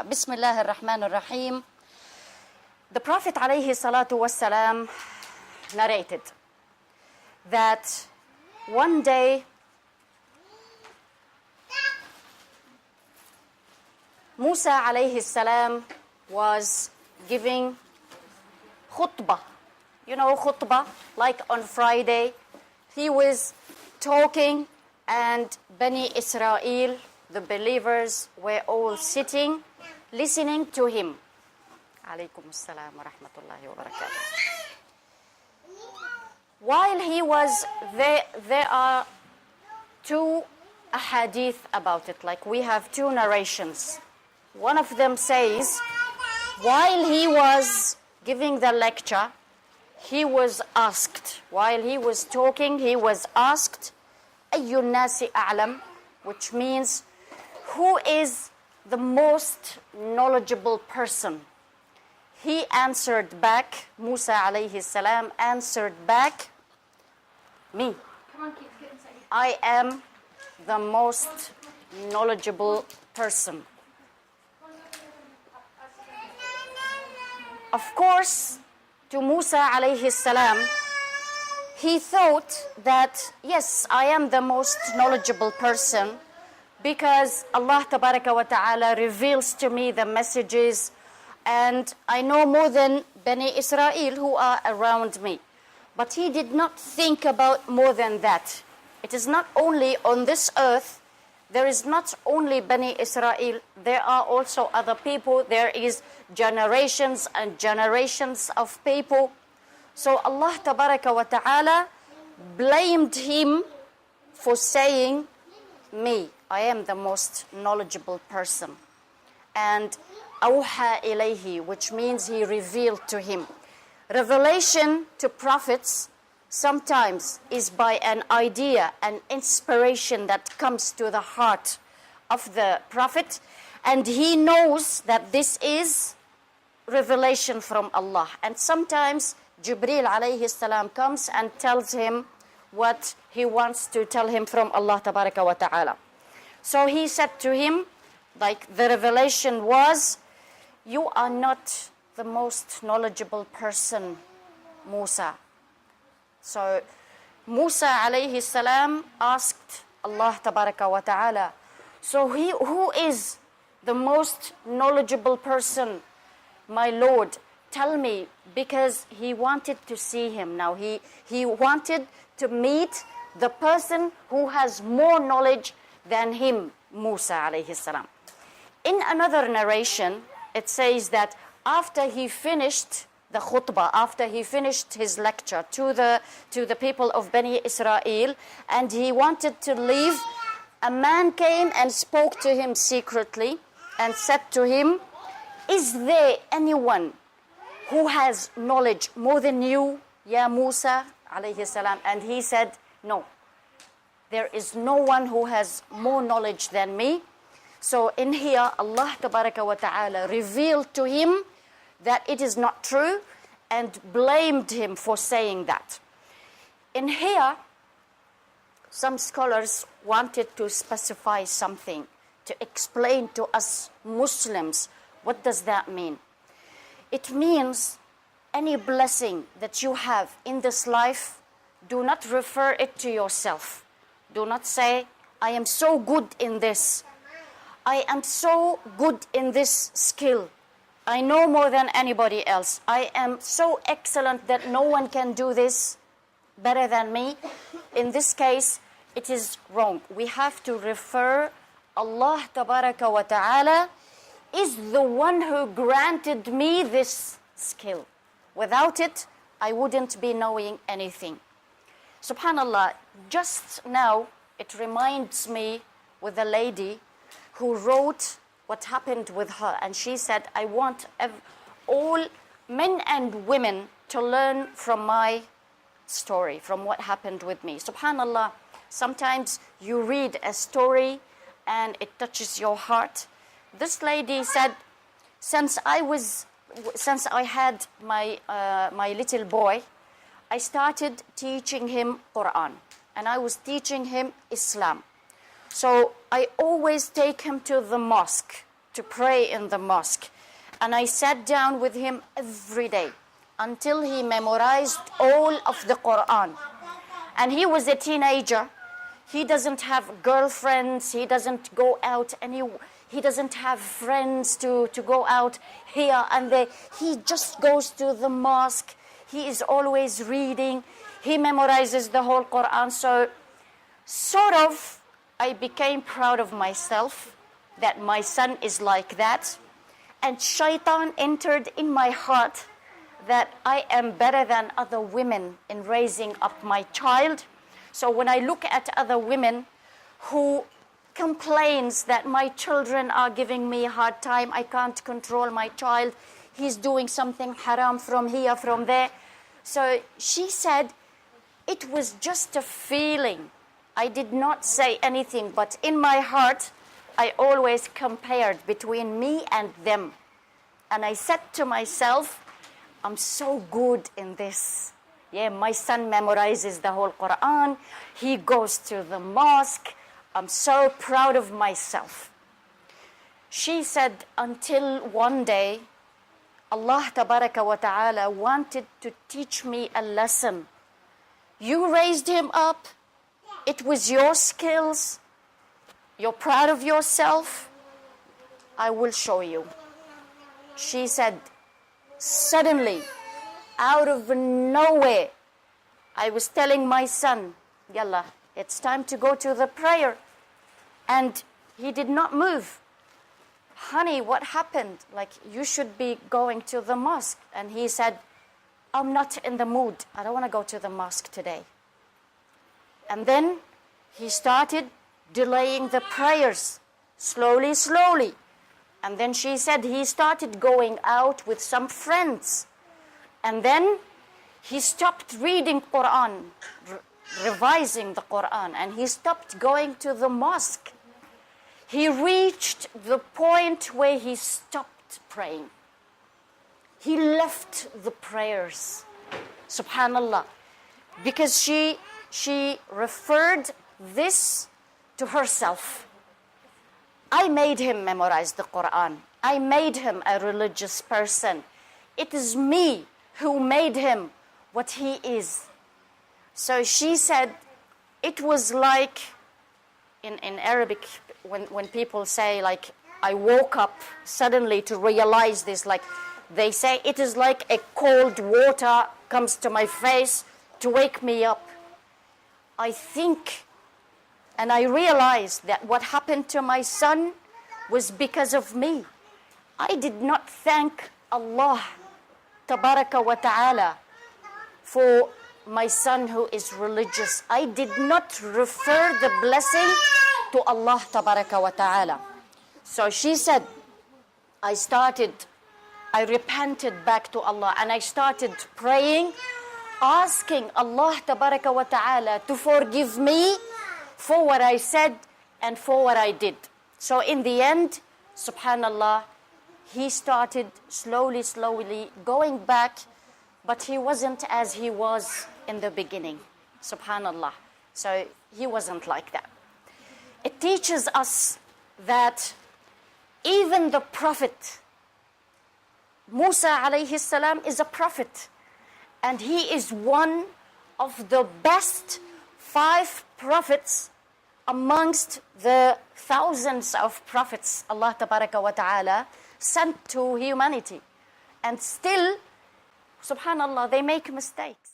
Bismillah ar-Rahman ar-Rahim. The Prophet alayhi salatu wassalam narrated that one day Musa alayhi salam was giving khutbah. You know khutbah, like on Friday. He was talking and Bani Israel, the believers, were all sitting, listening to him. Alaykum as-salam wa rahmatullahi wa barakatuh. While he was there are two ahadith about it, like we have two narrations. One of them says, while he was giving the lecture, he was asked, while he was talking, he was asked, Ayyun nasi a'lam, which means, who is the most knowledgeable person? He answered back, Musa alayhi salam answered back, me. Come on, kids, get inside. I am the most knowledgeable person. Of course, to Musa alayhi salam, he thought that, yes, I am the most knowledgeable person because Allah tabaraka wa ta'ala reveals to me the messages and I know more than Bani Israel who are around me. But he did not think about more than that. It is not only on this earth, there is not only Bani Israel, there are also other people, there is generations and generations of people. So Allah tabaraka wa ta'ala blamed him for saying, me, I am the most knowledgeable person. And awha ilayhi, which means he revealed to him. Revelation to prophets sometimes is by an idea, an inspiration that comes to the heart of the prophet, and he knows that this is revelation from Allah. And sometimes Jibreel alayhi salam comes and tells him what he wants to tell him from Allah tabaraka wa ta'ala. So he said to him, like the revelation was, you are not the most knowledgeable person, Musa. So Musa alayhi salam asked Allah tabaraka wa ta'ala, so who is the most knowledgeable person, my Lord? Tell me, because he wanted to see him now. He wanted to meet the person who has more knowledge than him, Musa alayhi salam. In another narration, it says that after he finished the khutbah, after he finished his lecture to the people of Bani Israel, and he wanted to leave, a man came and spoke to him secretly and said to him, is there anyone who has knowledge more than you, Ya Musa alayhi salam? And he said, no, there is no one who has more knowledge than me. So in here, Allah tabaraka wa ta'ala revealed to him that it is not true and blamed him for saying that. In here, some scholars wanted to specify something, to explain to us Muslims, what does that mean? It means any blessing that you have in this life, do not refer it to yourself. Do not say, I am so good in this. I am so good in this skill. I know more than anybody else. I am so excellent that no one can do this better than me. In this case, it is wrong. We have to refer Allah tabaraka wa ta'ala is the one who granted me this skill. Without it, I wouldn't be knowing anything. Subhanallah, just now it reminds me with a lady who wrote what happened with her, and she said, I want all men and women to learn from my story, from what happened with me. Subhanallah, sometimes you read a story and it touches your heart. This lady said, since I had my little boy, I started teaching him Quran, and I was teaching him Islam. So I always take him to the mosque to pray in the mosque. And I sat down with him every day until he memorized all of the Quran. And he was a teenager. He doesn't have girlfriends. He doesn't go out he doesn't have friends to go out here and there. He just goes to the mosque. He is always reading. He memorizes the whole Quran. So sort of I became proud of myself that my son is like that. And shaitan entered in my heart that I am better than other women in raising up my child. So when I look at other women who complains that my children are giving me a hard time, I can't control my child, he's doing something haram from here, from there. So she said, it was just a feeling. I did not say anything, but in my heart, I always compared between me and them. And I said to myself, I'm so good in this. Yeah, my son memorizes the whole Quran. He goes to the mosque. I'm so proud of myself. She said, until one day, Allah Tabaraka wa Ta'ala wanted to teach me a lesson. You raised him up. It was your skills. You're proud of yourself. I will show you. She said, suddenly, out of nowhere, I was telling my son, Yalla, it's time to go to the prayer. And he did not move. Honey, what happened? Like, you should be going to the mosque. And he said, I'm not in the mood. I don't want to go to the mosque today. And then he started delaying the prayers slowly, slowly. And then she said he started going out with some friends. And then he stopped reading Quran, revising the Quran, and he stopped going to the mosque. He reached the point where he stopped praying. He left the prayers, subhanallah, because she referred this to herself. I made him memorize the Quran. I made him a religious person. It is me who made him what he is. So she said, it was like, in Arabic, when people say, like, I woke up suddenly to realize this, like, they say, it is like a cold water comes to my face to wake me up. I think, and I realized that what happened to my son was because of me. I did not thank Allah Tabaraka wa Ta'ala for my son who is religious. I did not refer the blessing to Allah Tabaraka wa Ta'ala. So she said, I repented back to Allah and I started praying, asking Allah Tabaraka wa Ta'ala to forgive me for what I said and for what I did. So in the end, subhanallah, he started slowly, slowly going back, but he wasn't as he was in the beginning, subhanallah. So he wasn't like that. It teaches us that even the Prophet, Musa alayhi salam, is a prophet. And he is one of the best 5 prophets amongst the thousands of prophets Allah Tabaraka wa Ta'ala sent to humanity. And still, subhanallah, they make mistakes.